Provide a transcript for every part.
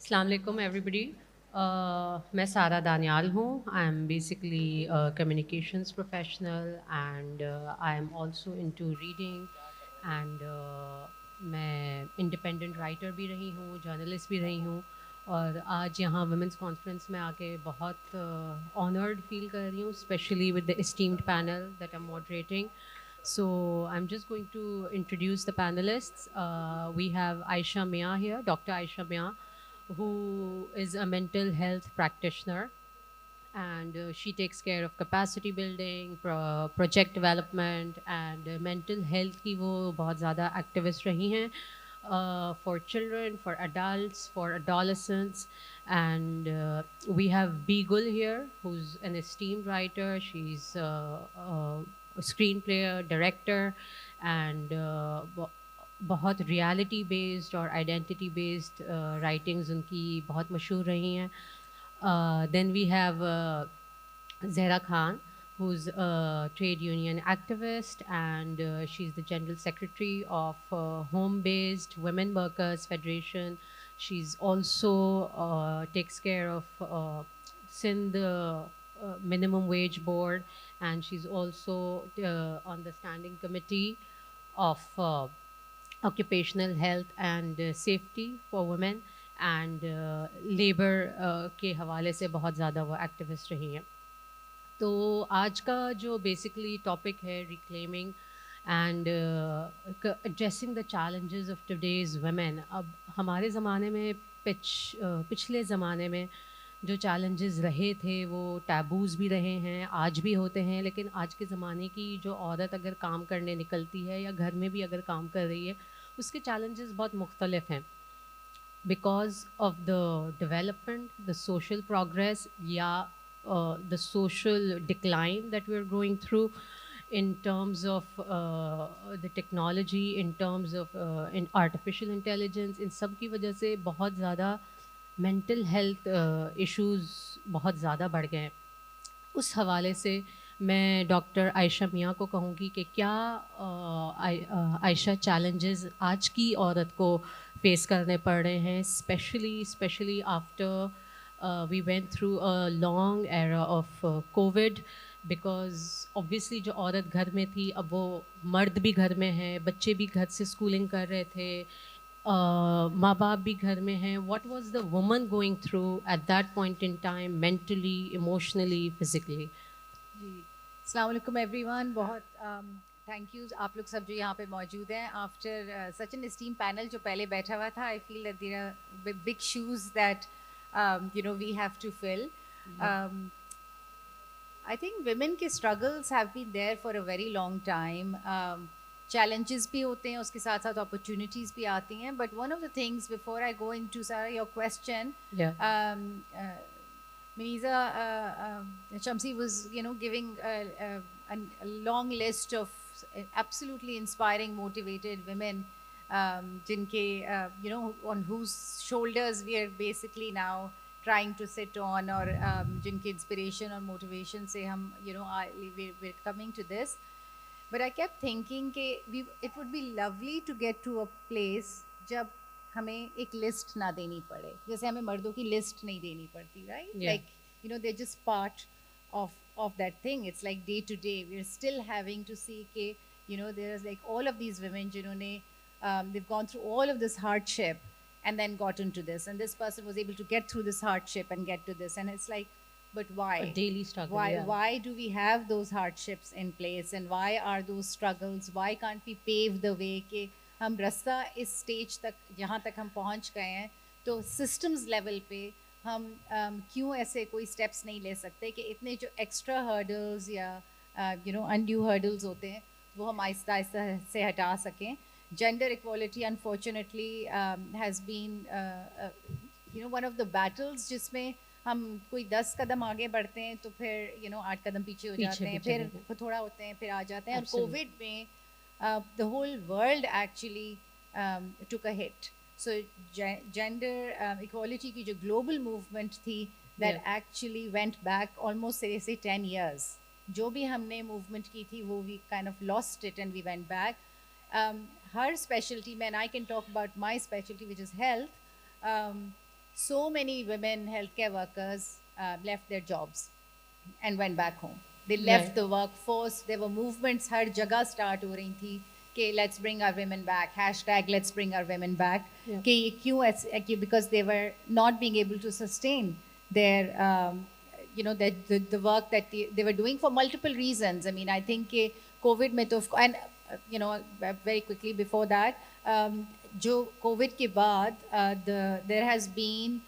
अस्सलाम वालेकुम एवरीबडी। मैं सारा दानियाल हूँ। I am basically communications professional and I am also into reading and मैं इंडिपेंडेंट राइटर भी रही हूँ, जर्नलिस्ट भी रही हूँ। और आज यहाँ वुमेंस कॉन्फ्रेंस में आके बहुत ऑनर्ड फील कर रही हूँ, specially with the esteemed panel that I am moderating. So I'm just going to introduce the panelists. We have Aisha Mia here, Dr. Aisha Mia, who is a mental health practitioner, and she takes care of capacity building, project development, and mental health की वो बहुत ज़्यादा activist रही हैं for children, for adults, for adolescents. And we have Beagle here, who's an esteemed writer. She's a screenplay director, and बहुत reality based और identity based writings उनकी बहुत मशहूर रही हैं. Then we have Zehra Khan, who's a trade union activist, and she's the general secretary of Home-Based Women Workers Federation. She's also takes care of Sindh Minimum Wage Board, and she's also on the standing committee of occupational health and safety for women, and labour के हवाले से बहुत ज़्यादा वो activist रही हैं. तो आज का जो बेसिकली टॉपिक है reclaiming and addressing the challenges of today's women. अब हमारे ज़माने में पिछले ज़माने में जो चैलेंजेस रहे थे वो टैबूज़ भी रहे हैं, आज भी होते हैं. लेकिन आज के ज़माने की जो औरत अगर काम करने निकलती है या घर में भी अगर काम कर रही है, उसके चैलेंजेस बहुत मुख्तलिफ हैं because of the development, the social progress, yeah, the social decline that we're going through in terms of the technology, in terms of in artificial intelligence. इन सब की वजह से बहुत ज़्यादा mental health issues बहुत ज़्यादा बढ़ गए हैं. उस हवाले से मैं डॉक्टर आयशा मियाँ को कहूँगी कि क्या आयशा चैलेंजेस आज की औरत को फेस करने पड़ रहे हैं, specially after we went through a long era of COVID. Because obviously जो औरत घर में थी, अब वो मर्द भी घर में है, बच्चे भी घर से स्कूलिंग कर रहे थे, माँ बाप भी घर में हैं. What was the woman going through at that point in time, mentally, emotionally, physically? जी अस्सलाम वालेकुम एवरीवन. बहुत थैंक यू आप लोग सब जो यहाँ पे मौजूद हैं. After such an esteem panel जो पहले बैठा हुआ था, I feel that there are big shoes that we have to fill. I think women के struggles have been there for a very long time. Challenges भी होते हैं, उसके साथ साथ अपॉर्चुनिटीज़ भी आती हैं. But one of the things before I go into Sara your question, Muniza Shamsi was, giving a long list of absolutely inspiring, motivated women, jinke, on whose shoulders we are basically now trying to sit on, or jinke inspiration or motivation se hum, we're coming to this. But I kept thinking it would be lovely to get to a place जब हमें एक list ना देनी पड़े, जैसे हमें मर्दों की लिस्ट नहीं देनी पड़ती, right? Like they're just part of that thing. It's like day to day we're still having to see ke there's like all of these women जिन्होंने they've gone through all of this hardship and then gotten to this, and this person was able to get through this hardship and get to this, and it's like, but why? A daily struggle. Why do we have those hardships in place, and why are those struggles? Why can't we pave the way कि हम रास्ता इस stage तक जहाँ तक हम पहुँच गए हैं, तो सिस्टम्स लेवल पे हम क्यों ऐसे कोई स्टेप्स नहीं ले सकते कि इतने जो एक्स्ट्रा हर्डल्स या अनड्यू हर्डल्स होते हैं वो हम आहिस्ता आहिस्ता से हटा सकें. Gender equality unfortunately has been one of the battles जिसमें हम कोई 10 कदम आगे बढ़ते हैं तो फिर 8 कदम पीछे हो जाते हैं, फिर थोड़ा होते हैं, फिर आ जाते हैं. और कोविड में the whole world actually took a hit. So gender equality की जो global movement थी, that actually went back almost say 10 years. जो भी हमने movement की थी वो we kind of lost it and we went back. Her specialty, and I can talk about my specialty, which is health. so many women healthcare workers left their jobs and went back home. They left Right. the workforce. There were movements हर जगह start हो रही थी कि let's bring our women back, hashtag let's bring our women back. Yeah. कि ये क्यों ऐसे कि because they were not being able to sustain their you know the work that they were doing for multiple reasons. I mean I think कि COVID में तो and you know very quickly before that जो COVID के बाद there has been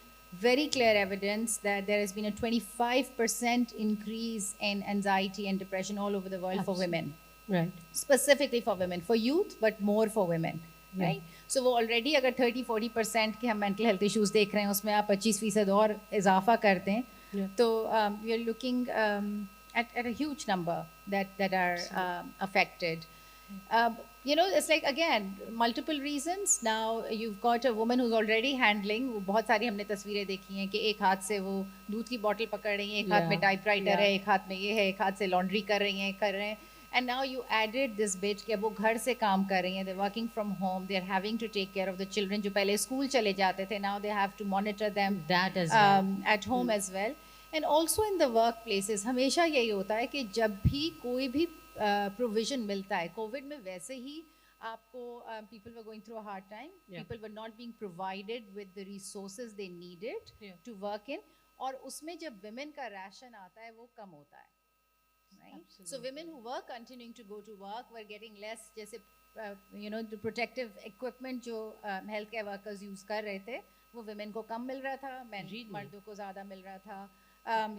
very clear evidence that there has been a 25% increase in anxiety and depression all over the world for women, Right. specifically for women, for youth, but more for women. Yeah. Right? So वो already अगर 30-40% के हम mental health issues देख रहे हैं उसमें आप 25% और इजाफा करते हैं Yeah. तो we are looking at a huge number that are affected. You know, it's like again multiple reasons. Now you've got a woman who's already handling. वो बहुत सारी हमने तस्वीरें देखी हैं कि एक हाथ से वो दूध की बॉटल पकड़ रही हैं, एक हाथ में Yeah. Typewriter Yeah. है, एक हाथ में ये है, एक हाथ से लॉन्ड्री कर रही हैं, कर रहे हैं. And now you added this bit कि अब वो घर से काम कर रही हैं. They're working from home. They're having to take care of the children जो पहले स्कूल चले जाते थे. Now they have to monitor them That as well. at home as well. And also in the workplaces हमेशा यही होता है कि जब भी कोई भी provision मिलता है, कोविड में वैसे ही आपको people were going through a hard time. Yeah. People were not being provided with the resources they needed Yeah. to work in. और उसमें जब women का ration आता है वो कम होता है. Right? So Absolutely. women who were continuing to go to work were getting less जैसे you know the protective equipment जो healthcare workers use कर रहे थे वो women को कम मिल रहा था, Really? मर्दों को ज़्यादा मिल रहा था.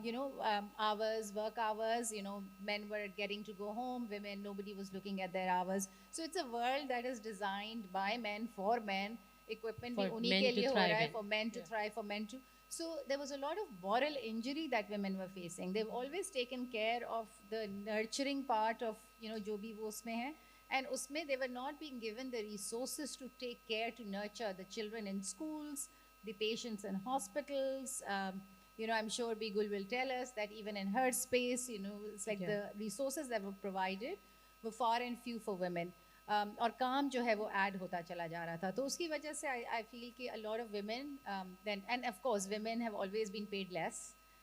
You know, hours, work hours, you know, men were getting to go home, women, nobody was looking at their hours. So it's a world that is designed by men, for men, equipment For भी उन्हीं men के to लिए हो thrive रहा है, in. for men to Yeah. thrive, for men to. So there was a lot of moral injury that women were facing. They've always taken care of the nurturing part of, you know, जो भी वो उसमें है. And उसमें they were not being given the resources to take care, to nurture the children in schools, the patients in hospitals. You know, I'm sure Bigul will tell us that even in her space, you know, it's like Yeah. the resources that were provided were far and few for women. और काम जो है वो add होता चला जा रहा था तो उसकी वजह से I feel कि a lot of women then and of course women have always been paid less.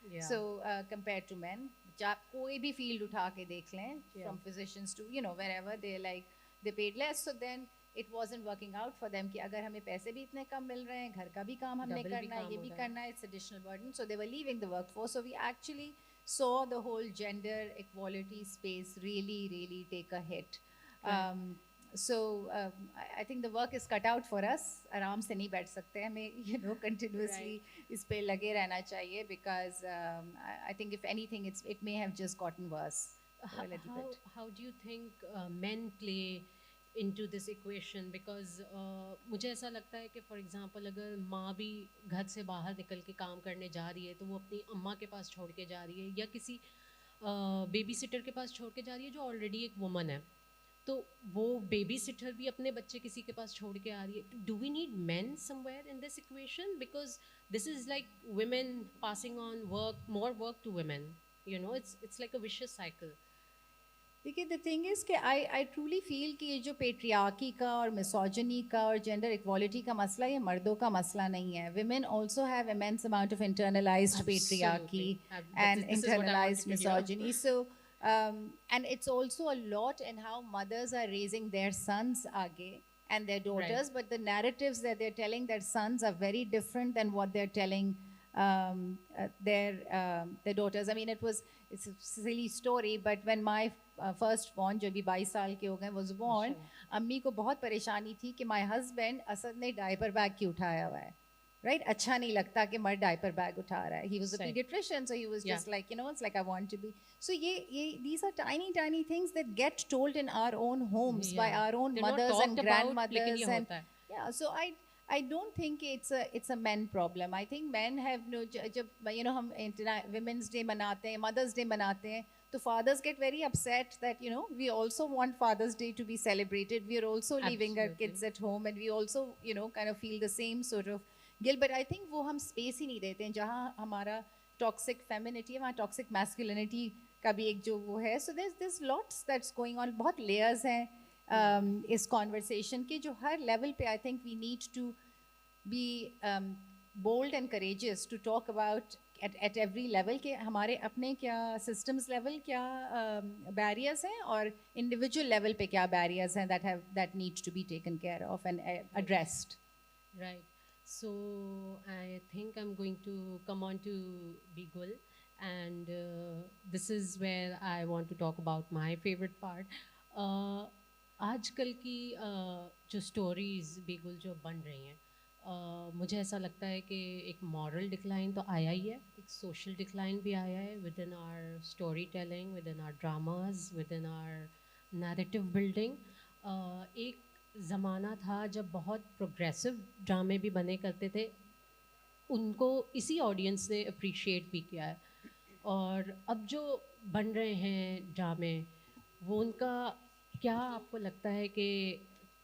Yeah. So compared to men, आप कोई भी field उठा के देख लें, Yeah. from physicians to you know wherever they paid less. So then it wasn't working out for them कि अगर हमें पैसे भी इतने कम मिल रहे हैं, घर का भी काम हमने Double भी करना है, काम ये हो भी रहा है. करना है, it's additional burden. So they were leaving the workforce. So we actually saw the whole gender equality space really take a hit. So I think the work is cut out for us. आराम से नहीं बैठ सकते हमें you know continuously इस पे लगे रहना चाहिए because I think if anything it may have just gotten worse a little bit. How do you think men play into this equation? Because मुझे ऐसा लगता है कि फॉर एग्जांपल अगर माँ भी घर से बाहर निकल के काम करने जा रही है तो वो अपनी अम्मा के पास छोड़ के जा रही है या किसी बेबी सिटर के पास छोड़ के जा रही है जो ऑलरेडी एक वुमन है तो वो बेबी सिटर भी अपने बच्चे किसी के पास छोड़ के आ रही है. Do we need men somewhere in this equation because this is like women passing on work more work to women. You know, it's like a vicious cycle. देखिए द थिंग इज कि आई ट्रूली फील कि ये जो patriarchy का और misogyny का और gender equality का मसला ये मर्दों का मसला नहीं है. Women also have immense amount of internalised patriarchy and internalised misogyny. So and it's also a lot in how mothers are raising their sons आगे and their daughters. Right. But the narratives that they're telling their sons are very different than what they're telling their daughters. I mean, it's a silly story, but when my first born, जो भी 22 साल के हो गए, was born, अम्मी को बहुत परेशानी थी कि my husband असद ने डायपर बैग क्यों उठाया हुआ है. Right? अच्छा नहीं लगता कि मर्द डायपर बैग उठा रहा है. He was a Right. pediatrician, so he was Yeah. just like, you know, it's like I want to be. So these are tiny things that get told in our own homes by Yeah. our own They're not mothers and talked about, लेकिन grandmothers ये and होता है. yeah. So I don't think it's a men problem. I think men have no जब you know हम Women's Day मनाते हैं, Mother's Day मनाते हैं, तो fathers get very upset that you know we also want Father's Day to be celebrated. We are also leaving our Absolutely. kids at home, and we also you know kind of feel the same sort of guilt. But I think वो हम space ही नहीं देते हैं जहाँ हमारा toxic femininity है, वहाँ toxic masculinity का भी एक जो वो है. So there's lots that's going on. बहुत layers हैं. इस conversation के जो हर level पे I think we need to be bold and courageous to talk about at every level कि हमारे अपने क्या systems level क्या barriers हैं और individual level पे क्या barriers हैं that need to be taken care of and addressed. Right. So I think I'm going to come on to Bigul, and this is where I want to talk about my favorite part. आजकल की जो stories बिगुल जो बन रही हैं, मुझे ऐसा लगता है कि एक मॉरल डिक्लाइन तो आया ही है, एक सोशल डिक्लाइन भी आया है within our storytelling, within our dramas, within our narrative building. एक ज़माना था जब बहुत प्रोग्रेसिव ड्रामे भी बने करते थे, उनको इसी ऑडियंस ने अप्रिशिएट भी किया है. और अब जो बन रहे हैं ड्रामे, वो उनका क्या आपको लगता है कि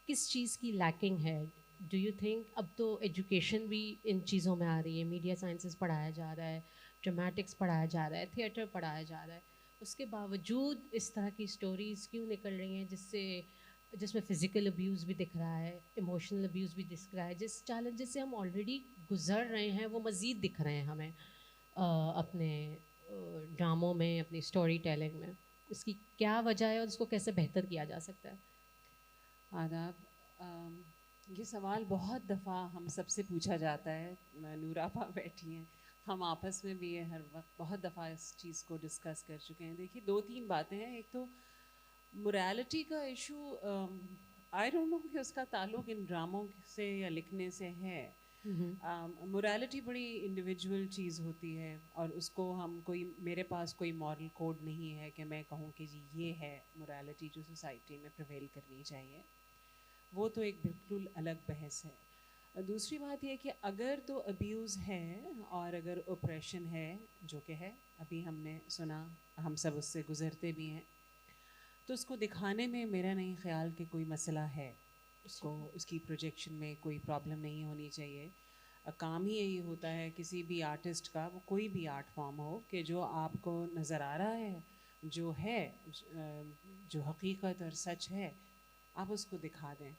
किस चीज़ की लैकिंग है? डू यू थिंक अब तो एजुकेशन भी इन चीज़ों में आ रही है, मीडिया साइंसेस पढ़ाया जा रहा है, ड्रामेटिक्स पढ़ाया जा रहा है, थिएटर पढ़ाया जा रहा है, उसके बावजूद इस तरह की स्टोरीज़ क्यों निकल रही हैं जिसमें फ़िज़िकल अब्यूज़ भी दिख रहा है, इमोशनल अब्यूज़ भी दिख रहा है, जिस चैलेंजेस से हम ऑलरेडी गुज़र रहे हैं वो मज़ीद दिख रहे हैं हमें अपने ड्रामों में, अपनी स्टोरी टेलिंग में. इसकी क्या वजह है और इसको कैसे बेहतर किया जा सकता है? आदाब. ये सवाल बहुत दफ़ा हम सबसे पूछा जाता है. नूरापा बैठी हैं, हम आपस में भी हर वक्त बहुत दफ़ा इस चीज़ को डिस्कस कर चुके हैं. देखिए, 2-3 बातें हैं. एक तो मोरालिटी का इशू, आई डोंट नो कि उसका ताल्लुक इन ड्रामों से या लिखने से है. मोरालिटी बड़ी इंडिविजुअल चीज़ होती है और उसको हम मेरे पास कोई मॉरल कोड नहीं है कि मैं कहूँ कि जी ये है मोरालिटी जो सोसाइटी में प्रिवेल करनी चाहिए. वो तो एक बिल्कुल अलग बहस है. दूसरी बात यह कि अगर तो अब्यूज़ है और अगर ओप्रेशन है, जो कि है, अभी हमने सुना, हम सब उससे गुज़रते भी हैं, तो उसको दिखाने में मेरा नहीं ख्याल कि कोई मसला है. उसको उसकी प्रोजेक्शन में कोई प्रॉब्लम नहीं होनी चाहिए. काम ही यही होता है किसी भी आर्टिस्ट का, वो कोई भी आर्ट फॉर्म हो, कि जो आपको नज़र आ रहा है, जो है, जो हकीकत और सच है, आप उसको दिखा दें.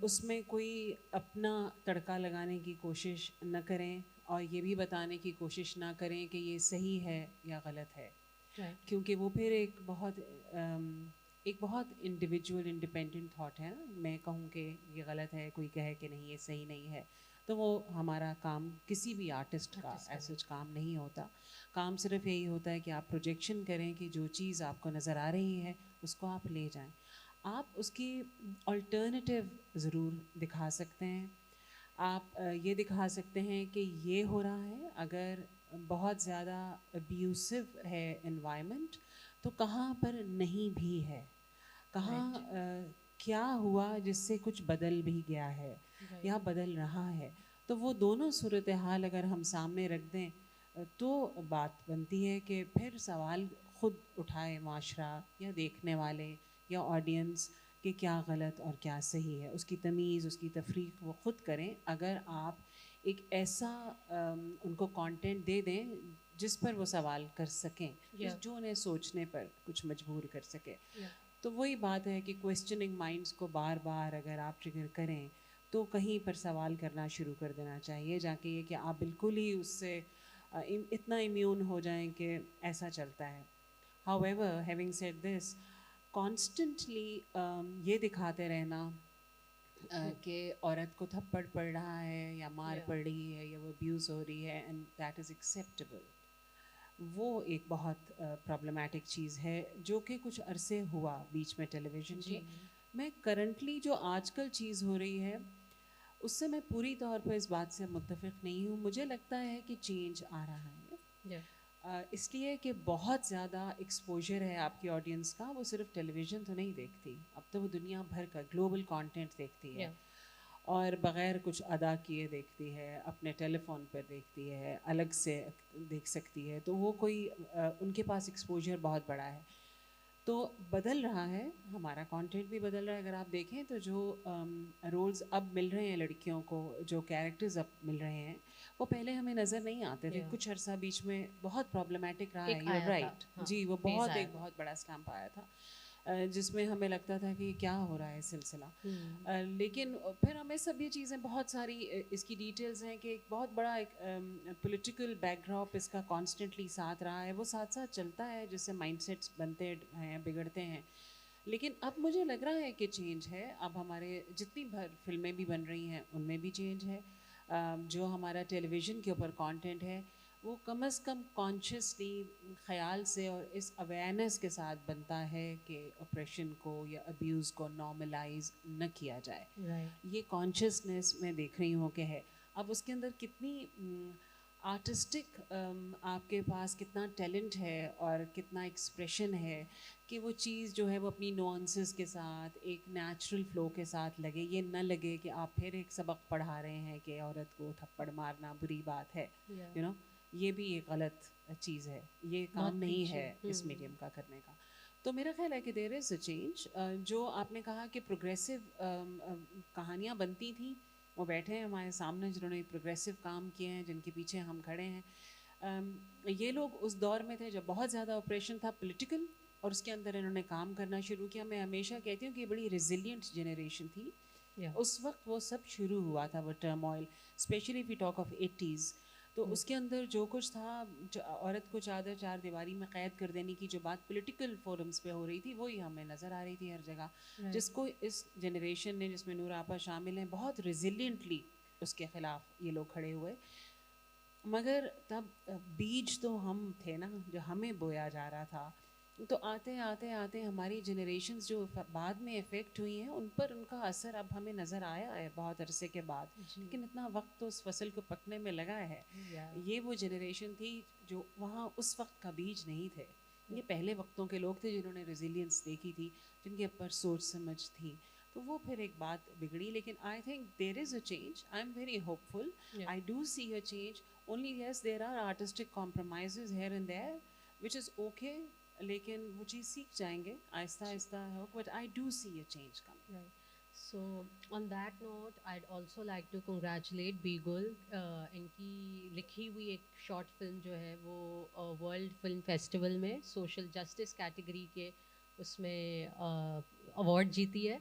उसमें कोई अपना तड़का लगाने की कोशिश न करें और ये भी बताने की कोशिश ना करें कि ये सही है या गलत है. क्योंकि वो फिर एक बहुत इंडिविजुअल इंडिपेंडेंट थॉट है ना. मैं कहूँ कि ये गलत है, कोई कहे कि नहीं ये सही नहीं है, तो वो हमारा काम, किसी भी आर्टिस्ट का ऐसा काम नहीं होता. काम सिर्फ यही होता है कि आप प्रोजेक्शन करें कि जो चीज़ आपको नज़र आ रही है उसको आप ले जाएं. आप उसकी अल्टरनेटिव ज़रूर दिखा सकते हैं. आप ये दिखा सकते हैं कि ये हो रहा है. अगर बहुत ज़्यादा अब्यूसिव है एनवायरनमेंट, तो कहाँ पर नहीं भी है, कहाँ क्या हुआ जिससे कुछ बदल भी गया है या बदल रहा है. तो वो दोनों सूरत हाल अगर हम सामने रख दें, तो बात बनती है कि फिर सवाल ख़ुद उठाए माशरा या देखने वाले या ऑडियंस कि क्या गलत और क्या सही है. उसकी तमीज़, उसकी तफरीक वो ख़ुद करें. अगर आप एक ऐसा उनको कंटेंट दे दें जिस पर वो सवाल कर सकें, जो उन्हें सोचने पर कुछ मजबूर कर सके. तो वही बात है कि क्वेश्चनिंग माइंड्स को बार बार अगर आप ट्रिगर करें, तो कहीं पर सवाल करना शुरू कर देना चाहिए, जाके ये कि आप बिल्कुल ही उससे इतना इम्यून हो जाएं कि ऐसा चलता है. However, having said this, constantly ये दिखाते रहना कि औरत को थप्पड़ पड़ रहा है या मार पड़ रही है या वो अब्यूज़ हो रही है, एंड दैट इज़ एक्सेप्टेबल, वो एक बहुत प्रॉब्लमेटिक चीज़ है जो कि कुछ अरसे हुआ बीच में टेलीविज़न के. मैं करंटली जो आजकल चीज़ हो रही है उससे मैं पूरी तौर पर इस बात से मुत्तफ़िक़ नहीं हूँ. मुझे लगता है कि चेंज आ रहा है. इसलिए कि बहुत ज़्यादा एक्सपोजर है आपकी ऑडियंस का. वो सिर्फ टेलीविज़न तो नहीं देखती, अब तो वो दुनिया भर का ग्लोबल कंटेंट देखती है और बग़ैर कुछ अदा किए देखती है, अपने टेलीफोन पर देखती है, अलग से देख सकती है. तो वो उनके पास एक्सपोजर बहुत बड़ा है. तो बदल रहा है, हमारा कंटेंट भी बदल रहा है. अगर आप देखें तो जो रोल्स अब मिल रहे हैं लड़कियों को, जो कैरेक्टर्स अब मिल रहे हैं, वो पहले हमें नज़र नहीं आते थे. कुछ अर्सा बीच में बहुत प्रॉब्लमेटिक रहा है. यू आर राइट जी, वो एक बहुत बड़ा स्टैम्प आया था. जिसमें हमें लगता था कि क्या हो रहा है सिलसिला। लेकिन फिर हमें सब ये चीज़ें बहुत सारी इसकी डिटेल्स हैं कि एक बहुत बड़ा एक पॉलिटिकल बैकड्रॉप इसका कॉन्स्टेंटली साथ रहा है, वो साथ साथ चलता है, जिससे माइंडसेट्स बनते हैं, बिगड़ते हैं। लेकिन अब मुझे लग रहा है कि चेंज है। अब हमारे जितनी भर फिल्में भी बन रही हैं उनमें भी चेंज है। जो हमारा टेलीविज़न के ऊपर कंटेंट है वो कम से कम कॉन्शियसली ख़याल से और इस अवेयरनेस के साथ बनता है कि ऑपरेशन को या अब्यूज़ को नॉर्मलाइज न किया जाए। राइट। ये कॉन्शियसनेस मैं देख रही हूँ कि है। अब उसके अंदर कितनी आर्टिस्टिक आपके पास कितना टैलेंट है और कितना एक्सप्रेशन है कि वो चीज़ जो है वो अपनी नुआंसेस के साथ एक नेचुरल फ्लो के साथ लगे, ये न लगे कि आप फिर एक सबक पढ़ा रहे हैं कि औरत को थप्पड़ मारना बुरी बात है। यू नो, ये भी एक गलत चीज़ है, ये काम नहीं है इस मीडियम का करने का। तो मेरा ख्याल है कि देयर इज़ अ चेंज। जो आपने कहा कि प्रोग्रेसिव कहानियाँ बनती थी, वो बैठे हैं हमारे सामने जिन्होंने प्रोग्रेसिव काम किए हैं, जिनके पीछे हम खड़े हैं। ये लोग उस दौर में थे जब बहुत ज़्यादा ऑपरेशन था पॉलिटिकल, और उसके अंदर इन्होंने काम करना शुरू किया। मैं हमेशा कहती हूँ कि ये बड़ी रेजिलियंट जनरेशन थी। उस वक्त वो सब शुरू हुआ था, वो turmoil, specially we talk of 80s। तो उसके अंदर जो कुछ था, औरत को चादर चार दीवारी में क़ैद कर देने की जो बात पॉलिटिकल फोरम्स पे हो रही थी, वही हमें नज़र आ रही थी हर जगह। जिसको इस जनरेशन ने, जिसमें नूर आपा शामिल हैं, बहुत रेजिलियंटली उसके ख़िलाफ़ ये लोग खड़े हुए। मगर तब बीज तो हम थे ना, जो हमें बोया जा रहा था। तो आते आते आते हमारी जनरेशन्स जो बाद में इफ़ेक्ट हुई हैं, उन पर उनका असर अब हमें नज़र आया है बहुत अरसे के बाद। लेकिन इतना वक्त तो उस फसल को पकने में लगा है। ये वो जनरेशन थी जो वहाँ उस वक्त का बीज नहीं थे। ये पहले वक्तों के लोग थे जिन्होंने रेजिलियंस देखी थी, जिनके ऊपर सोच समझ थी। तो वो फिर एक बात बिगड़ी। लेकिन I think there is a change. I am very hopeful. I do see a change. Only yes, there are artistic compromise here and there, which is okay. लेकिन वो चीज़ सीख जाएंगे आहिस्ता आहिस्ता है। But I do see a change coming. Right. So on that note, I'd also like to congratulate Beagle. इनकी लिखी हुई एक शॉर्ट फिल्म जो है वो वर्ल्ड फिल्म फेस्टिवल में सोशल जस्टिस कैटेगरी के उसमें अवार्ड जीती है,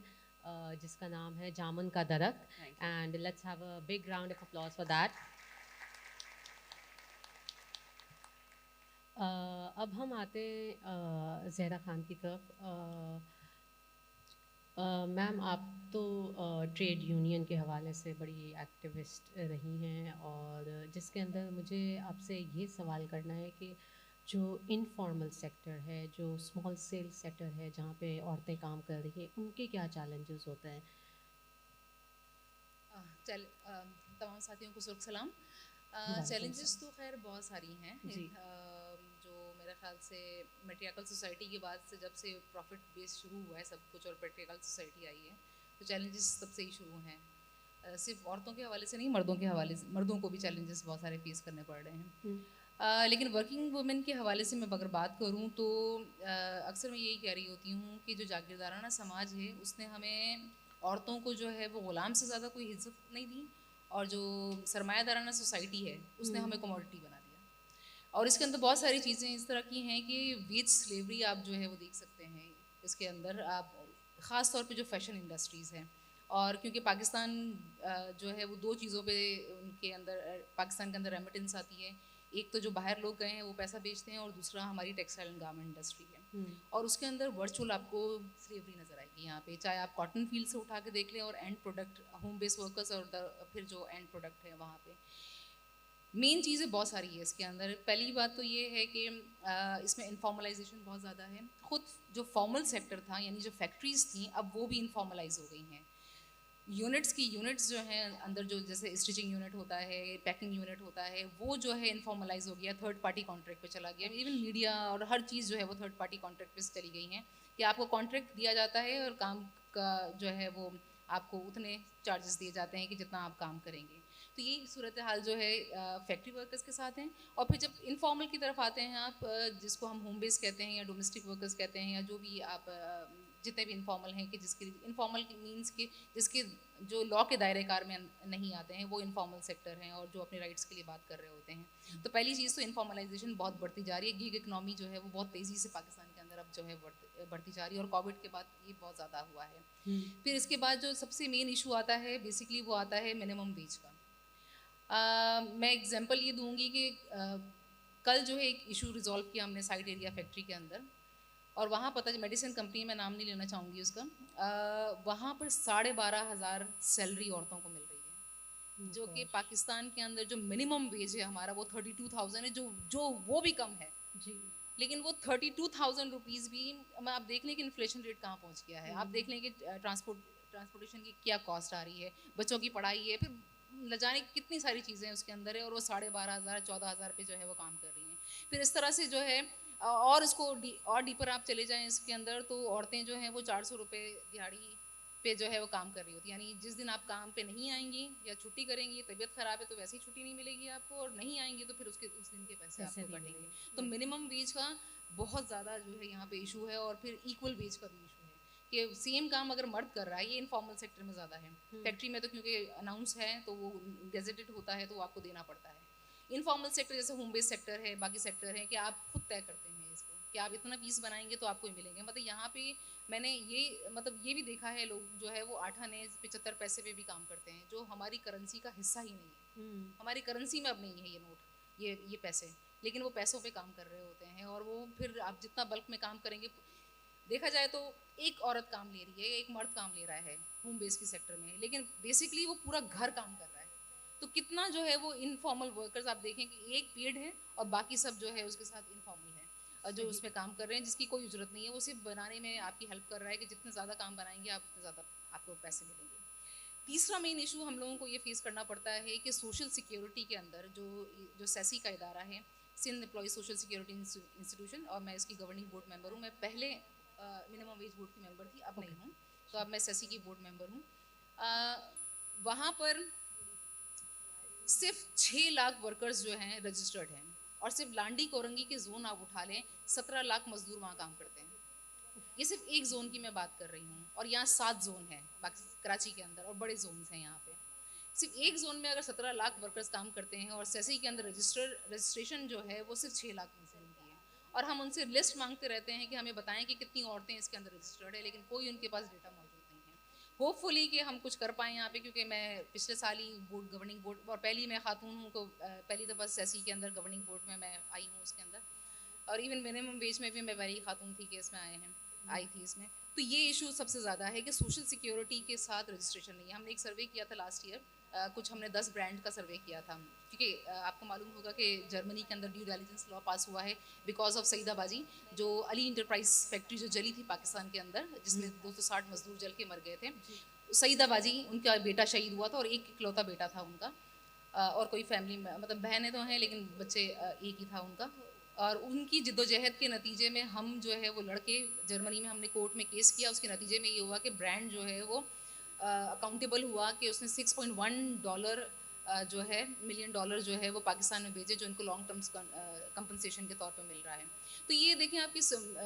जिसका नाम है जामुन का दरख्त। And let's have a big round of applause for that. अब हम आते हैं ज़हरा खान की तरफ। मैम, आप तो ट्रेड यूनियन के हवाले से बड़ी एक्टिविस्ट रही हैं, और जिसके अंदर मुझे आपसे ये सवाल करना है कि जो इनफॉर्मल सेक्टर है, जो स्मॉल सेल सेक्टर है, जहाँ पे औरतें काम कर रही हैं, उनके क्या चैलेंजेस होते हैं? तमाम साथियों को सुर्ख सलाम। चैलेंजेस तो खैर बहुत सारी हैं जी। जो मेरे ख्याल से मेट्रियाकल सोसाइटी के बाद से, जब से प्रॉफिट बेस शुरू हुआ है सब कुछ और पेट्रियाकल सोसाइटी आई है, तो चैलेंजेस तब से ही शुरू हैं। सिर्फ औरतों के हवाले से नहीं, मर्दों के हवाले से, मर्दों को भी चैलेंजेस बहुत सारे फेस करने पड़ रहे हैं। लेकिन वर्किंग वुमेन के हवाले से मैं अगर बात करूँ तो अक्सर मैं यही कह रही होती हूँ कि जो जागीरदाराना समाज है उसने हमें औरतों को जो है वो ग़ुलाम से ज़्यादा कोई इज्जत नहीं दी, और जो सरमायादाराना सोसाइटी है उसने हमें कमोडिटी बना दिया। और इसके अंदर बहुत सारी चीज़ें इस तरह की हैं कि वेज स्लेवरी आप जो है वो देख सकते हैं इसके अंदर। आप ख़ास तौर पे जो फैशन इंडस्ट्रीज़ हैं, और क्योंकि पाकिस्तान जो है वो दो चीज़ों पे उनके अंदर, पाकिस्तान के अंदर रेमिटेंस आती है। एक तो जो बाहर लोग गए हैं वो पैसा बेचते हैं, और दूसरा हमारी टेक्सटाइल एंड गारमेंट इंडस्ट्री है। और उसके अंदर वर्चुअल आपको स्लेवरी नज़र आएगी यहाँ पे, चाहे आप कॉटन फील्ड से उठा के देख लें और and product home base workers, और फिर जो एंड प्रोडक्ट है वहाँ पे मेन चीज़ें बहुत सारी है इसके अंदर। पहली बात तो ये है कि इसमें इनफॉर्मलाइजेशन बहुत ज़्यादा है। खुद जो फॉर्मल सेक्टर था, यानी जो फैक्ट्रीज़ थी, अब वो भी इनफॉर्मलाइज हो गई हैं। यूनिट्स जो हैं अंदर, जो जैसे स्टिचिंग यूनिट होता है, पैकिंग यूनिट होता है, वो जो है इनफॉर्मलाइज हो गया, थर्ड पार्टी कॉन्ट्रैक्ट पे चला गया। इवन मीडिया और हर चीज़ जो है वो थर्ड पार्टी कॉन्ट्रैक्ट पे चली गई हैं कि आपको कॉन्ट्रैक्ट दिया जाता है और काम का जो है वो आपको उतने चार्जेस दिए जाते हैं कि जितना आप काम करेंगे। तो यही सूरत हाल जो है फैक्ट्री वर्कर्स के साथ हैं। और फिर जब इनफॉर्मल की तरफ आते हैं आप, जिसको हम होम बेस कहते हैं या डोमेस्टिक वर्कर्स कहते हैं, या जो भी आप जितने भी इनफॉर्मल हैं, कि जिसके इनफॉर्मल मीन्स के जिसके जो लॉ के दायरे कार में नहीं आते हैं, वो इनफॉर्मल सेक्टर हैं और जो अपने राइट्स के लिए बात कर रहे होते हैं। तो पहली चीज़ तो इनफॉर्मलाइजेशन बहुत बढ़ती जा रही है। गिग इकनॉमी जो है वो बहुत तेज़ी से पाकिस्तान के अंदर अंदर अब जो है बढ़ती जा रही है, और कोविड के बाद ये बहुत ज़्यादा हुआ है। फिर इसके बाद जो सबसे मेन इशू आता है बेसिकली वो आता है मिनिमम वेज का। मैं एग्जांपल ये दूंगी कि कल जो है एक इशू रिजॉल्व किया हमने साइड एरिया फैक्ट्री के अंदर, और वहाँ पता मेडिसिन कंपनी में नाम नहीं लेना चाहूँगी उसका, वहाँ पर 12,500 सैलरी औरतों को मिल रही है, जो कि पाकिस्तान के अंदर जो मिनिमम वेज है हमारा वो 32,000 है, जो वो भी कम है जी। लेकिन वो 32,000 रुपीज़ भी, आप देख लें कि इन्फ्लेशन रेट कहाँ पहुँच गया है, आप देख लें कि ट्रांसपोर्टेशन की क्या कॉस्ट आ रही है, बच्चों की पढ़ाई है, फिर न जाने कितनी सारी चीज़ें उसके अंदर है, और वो 12,500 14,000 पे जो है वो काम कर रही हैं। फिर इस तरह से जो है और इसको और डीपर आप चले जाएं इसके अंदर, तो औरतें जो हैं वो 400 रुपये दिहाड़ी पे जो है वो काम कर रही होती है। यानी जिस दिन आप काम पे नहीं आएंगी या छुट्टी करेंगी, तबीयत ख़राब है तो वैसे ही छुट्टी नहीं मिलेगी आपको, और नहीं आएंगी तो फिर उस दिन के पैसे आपको कटेंगे। तो मिनिमम वेज का बहुत ज़्यादा जो है यहाँ पे इशू है, और फिर इक्वल वेज का भी इशू है कि सेम काम अगर मर्द कर रहा है, ये इनफॉर्मल सेक्टर में ज़्यादा है, फैक्ट्री में तो क्योंकि अनाउंस है तो वो गेजेटेड होता है तो वो आपको देना पड़ता है। इनफॉर्मल सेक्टर जैसे होम बेस्ड सेक्टर है, बाकी सेक्टर है कि आप खुद तय करते हैं इसको कि आप इतना पीस बनाएंगे तो आपको ही मिलेंगे। मतलब यहाँ पे मैंने ये भी देखा है, लोग जो है वो 8 आने 75 पैसे पे भी काम करते हैं, जो हमारी करेंसी का हिस्सा ही नहीं है। हमारी करेंसी में अब नहीं है ये नोट, ये पैसे, लेकिन वो पैसों पे काम कर रहे होते हैं, और वो फिर आप जितना बल्क में काम करेंगे, देखा जाए तो एक औरत काम ले रही है, एक मर्द काम ले रहा है होम बेस की सेक्टर में, लेकिन बेसिकली वो पूरा घर काम कर रहा है। तो कितना जो है वो इनफॉर्मल वर्कर्स आप देखें कि एक पेड है और बाकी सब जो है उसके साथ इनफॉर्मल है, जो उसमें काम कर रहे हैं, जिसकी कोई जरूरत नहीं है, वो सिर्फ बनाने में आपकी हेल्प कर रहा है कि जितने ज़्यादा काम बनाएंगे आप उतने ज़्यादा आपको पैसे मिलेंगे। तीसरा मेन इशू हम लोगों को ये फेस करना पड़ता है कि सोशल सिक्योरिटी के अंदर जो सेसी का इदारा है, Sindh employ social security institution, और मैं इसकी गवर्निंग बोर्ड मेंबर हूँ। मैं पहले मिनिमम वेज बोर्ड की मेंबर थी, अब नहीं हूँ, तो अब मैं सेसी की बोर्ड मेंबर हूँ। वहाँ पर सिर्फ 6 लाख वर्कर्स जो हैं रजिस्टर्ड हैं, और सिर्फ लांडी कोरंगी के जोन आप उठा लें 17 लाख मजदूर वहाँ काम करते हैं। ये सिर्फ एक जोन की मैं बात कर रही हूँ, और यहाँ 7 जोन हैं कराची के अंदर, और बड़े जोन हैं यहाँ पे। सिर्फ एक जोन में अगर 17 लाख वर्कर्स काम करते हैं, और सेसी के अंदर रजिस्ट्रेशन जो है वो सिर्फ 6 लाख मजदूरों की है, और हम उनसे लिस्ट मांगते रहते हैं कि हमें बताएं कि कितनी औरतें इसके अंदर रजिस्टर्ड है, लेकिन कोई उनके पास डेटा मौजूद नहीं है। होपफुली कि हम कुछ कर पाएँ यहाँ पे, क्योंकि मैं पिछले साल ही गवर्निंग बोर्ड, और पहली मैं खातून हूँ, को पहली दफ़ा सेसी के अंदर गवर्निंग बोर्ड में मैं आई हूँ उसके अंदर, और इवन मिनिमम वेज में भी मैं पहली खातून थी कि इसमें आई थी इसमें। तो ये इशू सबसे ज़्यादा है कि सोशल सिक्योरिटी के साथ रजिस्ट्रेशन नहीं है। हमने एक सर्वे किया था लास्ट ईयर, कुछ हमने 10 ब्रांड का सर्वे किया था, क्योंकि आपको मालूम होगा कि जर्मनी के अंदर ड्यू डिलिजेंस लॉ पास हुआ है बिकॉज ऑफ सईदाबाजी, जो अली इंटरप्राइज फैक्ट्री जो जली थी पाकिस्तान के अंदर, जिसमें 260 मजदूर जल के मर गए थे। सईदाबाजी, उनका बेटा शहीद हुआ था, और एक इकलौता बेटा था उनका, और कोई फैमिली में मतलब बहनें तो हैं लेकिन बच्चे एक ही था उनका, और उनकी जिद्दोजहद के नतीजे में हम जो है वो लड़के जर्मनी में हमने कोर्ट में केस किया। उसके नतीजे में ये हुआ कि ब्रांड जो है वो अकाउंटेबल हुआ कि उसने $6.1 जो है मिलियन डॉलर जो है वो पाकिस्तान में भेजे, जो इनको लॉन्ग टर्म्स कंपनसेशन के तौर पे मिल रहा है। तो ये देखें आपकी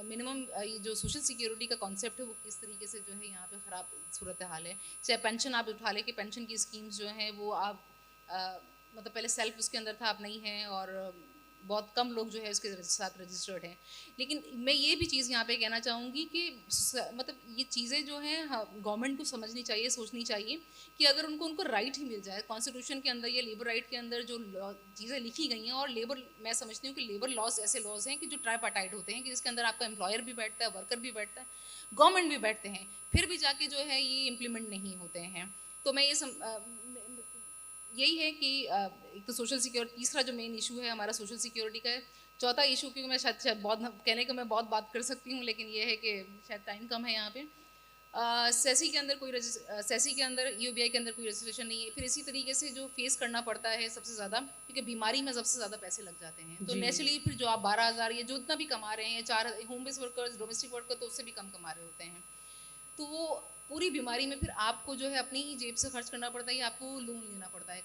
मिनिमम जो सोशल सिक्योरिटी का कॉन्सेप्ट है वो किस तरीके से जो है यहाँ पे ख़राब सूरत हाल है। चाहे पेंशन आप उठा लें कि पेंशन की स्कीम्स जो हैं वो आप मतलब पहले सेल्फ उसके अंदर था, अब नहीं है, और बहुत कम लोग जो है उसके साथ रजिस्टर्ड हैं। लेकिन मैं ये भी चीज़ यहाँ पे कहना चाहूँगी कि मतलब ये चीज़ें जो हैं गवर्नमेंट को समझनी चाहिए, सोचनी चाहिए कि अगर उनको राइट ही मिल जाए कॉन्स्टिट्यूशन के अंदर या लेबर राइट के अंदर जो चीज़ें लिखी गई हैं, और लेबर, मैं समझती हूँ कि लेबर लॉज ऐसे लॉज हैं कि जो ट्राईपार्टाइट होते हैं, कि जिसके अंदर आपका एम्प्लॉयर भी बैठता है, वर्कर भी बैठता है, गवर्नमेंट भी बैठते हैं, फिर भी जाके जो है ये इम्प्लीमेंट नहीं होते हैं। तो मैं यही है कि एक तो सोशल सिक्योरिटी, तीसरा जो मेन इशू है हमारा सोशल सिक्योरिटी का है। चौथा इशू, क्योंकि मैं शायद बहुत कहने को मैं बहुत बात कर सकती हूँ, लेकिन ये है कि शायद टाइम कम है यहाँ पे। सेसी के अंदर सेसी के अंदर यूबीआई के अंदर कोई रजिस्ट्रेशन नहीं है। फिर इसी तरीके से जो फेस करना पड़ता है सबसे ज़्यादा, क्योंकि बीमारी में सबसे ज़्यादा पैसे लग जाते हैं, तो नेचुरली फिर जो आप 12,000 या जो इतना भी कमा रहे हैं, 4 home based workers, domestic worker तो उससे भी कम कमा रहे होते हैं, तो वो पूरी बीमारी में फिर आपको जो है अपनी ही जेब से खर्च करना पड़ता है या आपको लोन लेना पड़ता है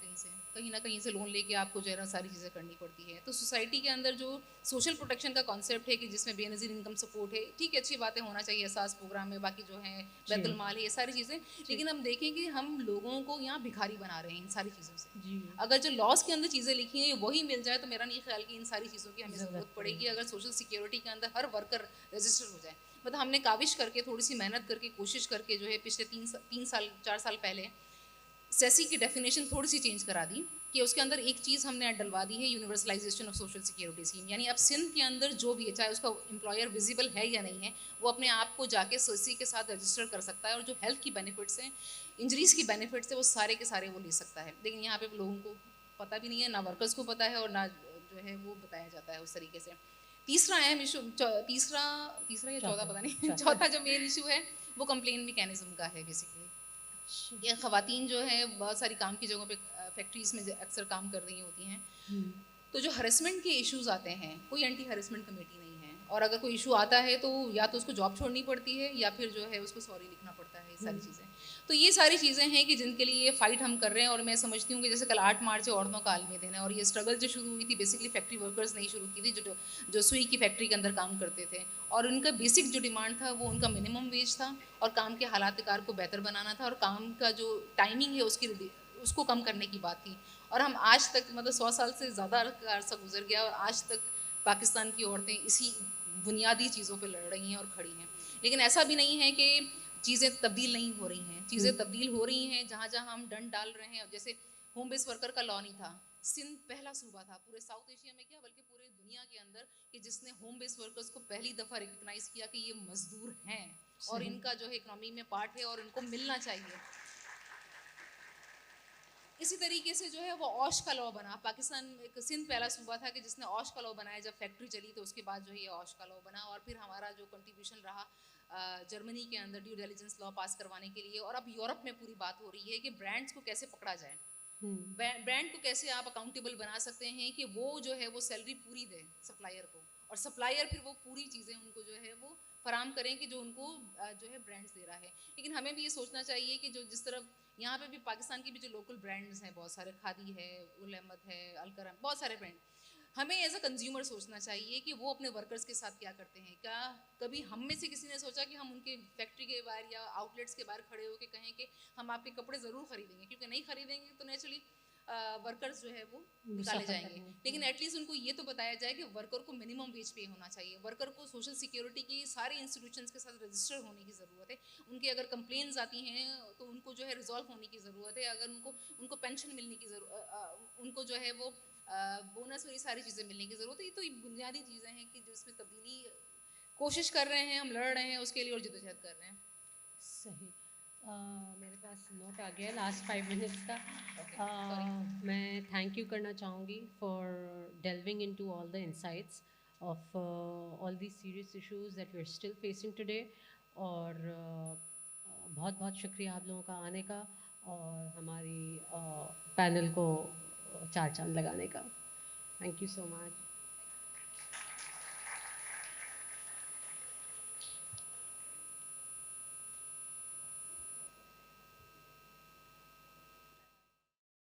कहीं ना कहीं से लोन लेके आपको जो है ना सारी चीज़ें करनी पड़ती है। तो सोसाइटी के अंदर जो सोशल प्रोटेक्शन का कॉन्सेप्ट है कि जिसमें बेनज़ीर इनकम सपोर्ट है, ठीक है, अच्छी बातें होना चाहिए, एहसास प्रोग्राम में बाकी जो है बैतुल माल है, ये सारी चीज़ें, लेकिन हम देखें कि हम लोगों को यहाँ भिखारी बना रहे हैं इन सारी चीज़ों से। जी। अगर जो लॉस के अंदर चीज़ें लिखी हैं वही मिल जाए तो मेरा नहीं ख्याल कि इन सारी चीज़ों की हमें ज़रूरत पड़ेगी। अगर सोशल सिक्योरिटी के अंदर हर वर्कर रजिस्टर हो जाए, मतलब हमने काविश करके थोड़ी सी मेहनत करके कोशिश करके जो है पिछले 4 साल पहले सेसी की डेफिनेशन थोड़ी सी चेंज करा दी कि उसके अंदर एक चीज़ हमने डलवा दी है, universalization of social security scheme. यानी अब सिंध के अंदर जो भी है, चाहे उसका एम्प्लॉयर विजिबल है या नहीं है, वो अपने आप को जाके सेसी के साथ रजिस्टर कर सकता है और जो हेल्थ की बेनिफिट्स हैं, इंजरीज की बेनिफिट्स है, वो सारे के सारे वो ले सकता है। लेकिन यहाँ पे लोगों को पता भी नहीं है, ना वर्कर्स को पता है और ना जो है वो बताया जाता है उस तरीके से। तीसरा अहम इशू, तीसरा तीसरा या चौथा पता नहीं, चौथा जो मेन इशू है वो कंप्लेन मैकेनिज्म का है बेसिकली। ये ख़वातीन जो है बहुत सारी काम की जगहों पे फैक्ट्रीज में अक्सर काम कर रही होती हैं, तो जो हरेसमेंट के इश्यूज आते हैं, कोई एंटी हरेसमेंट कमेटी नहीं है, और अगर कोई इशू आता है तो या तो उसको जॉब छोड़नी पड़ती है या फिर जो है उसको सॉरी लिखना पड़ता है, ये सारी चीज़ें। तो ये सारी चीज़ें हैं कि जिनके लिए ये फाइट हम कर रहे हैं। और मैं समझती हूँ कि जैसे कल 8 मार्च है औरतों का आलमी दिन है, और ये स्ट्रगल जो शुरू हुई थी बेसिकली फैक्ट्री वर्कर्स ने ही शुरू की थी, जो सुई की फैक्ट्री के अंदर काम करते थे, और उनका बेसिक जो डिमांड था वो उनका मिनिमम वेज था और काम के हालात कार को बेहतर बनाना था, और काम का जो टाइमिंग है उसको कम करने की बात थी। और हम आज तक, मतलब 100 साल से ज़्यादा अरसा गुजर गया और आज तक पाकिस्तान की औरतें इसी बुनियादी चीज़ों पे लड़ रही हैं और खड़ी हैं। लेकिन ऐसा भी नहीं है कि चीज़ें तब्दील नहीं हो रही हैं, चीज़ें तब्दील हो रही हैं। जहाँ जहाँ हम डंड डाल रहे हैं, जैसे होम बेस वर्कर का लॉ नहीं था, सिंध पहला सूबा था पूरे साउथ एशिया में, क्या बल्कि पूरे दुनिया के अंदर, कि जिसने होम बेस वर्कर्स को पहली दफ़ा रिकग्नाइज किया कि ये मजदूर हैं और इनका जो है इकोनॉमी में पार्ट है और इनको मिलना चाहिए। इसी तरीके से जो है वो औश का लॉ बना। पाकिस्तान एक सिंध पहला सूबा था कि जिसने औश का लॉ बनाया। जब फैक्ट्री चली तो उसके बाद जो है ये औश का लॉ बना, और फिर हमारा जो कंट्रीब्यूशन रहा जर्मनी के अंदर ड्यू डिलिजेंस लॉ पास करवाने के लिए। और अब यूरोप में पूरी बात हो रही है कि ब्रांड्स को कैसे पकड़ा जाए, ब्रांड को कैसे आप अकाउंटेबल बना सकते हैं कि वो जो है वो सैलरी पूरी दे सप्लायर को, और सप्लायर फिर वो पूरी चीज़ें उनको जो है वो फराम करें कि जो उनको जो है ब्रांड्स दे रहा है। लेकिन हमें भी ये सोचना चाहिए कि जो जिस तरफ यहाँ पे भी पाकिस्तान की भी जो लोकल ब्रांड्स हैं, बहुत सारे, खादी है, उल अहमद है, अलकरम, बहुत सारे ब्रांड, हमें एज अ कंज्यूमर सोचना चाहिए कि वो अपने वर्कर्स के साथ क्या करते हैं। क्या कभी हम में से किसी ने सोचा कि हम उनके फैक्ट्री के बाहर या आउटलेट्स के बाहर खड़े होकर कहें कि हम आपके कपड़े ज़रूर खरीदेंगे, क्योंकि नहीं खरीदेंगे तो नेचुरली वर्कर्स जो है वो निकाले जाएंगे। लेकिन एटलीस्ट उनको ये तो बताया जाए कि वर्कर को मिनिमम वेज पे होना चाहिए, वर्कर को सोशल सिक्योरिटी की सारे इंस्टीट्यूशंस के साथ रजिस्टर होने की ज़रूरत है, उनकी अगर कंप्लेंट्स आती हैं तो उनको जो है रिजॉल्व होने की ज़रूरत है, अगर उनको पेंशन मिलने की ज़रूरत, उनको जो है वो बोनस और ये सारी चीज़ें मिलने की ज़रूरत है। ये तो बुनियादी चीज़ें हैं कि जिसमें तब्दीली कोशिश कर रहे हैं, हम लड़ रहे हैं उसके लिए और जद्दोजहद कर रहे हैं। सही। मेरे पास नोट आ गया लास्ट 5 मिनट्स का। मैं थैंक यू करना चाहूँगी for delving into all the insights of all the serious issues that we are still facing today. और बहुत बहुत शुक्रिया आप लोगों का आने का और हमारी पैनल को चार चांद लगाने का। Thank you so much.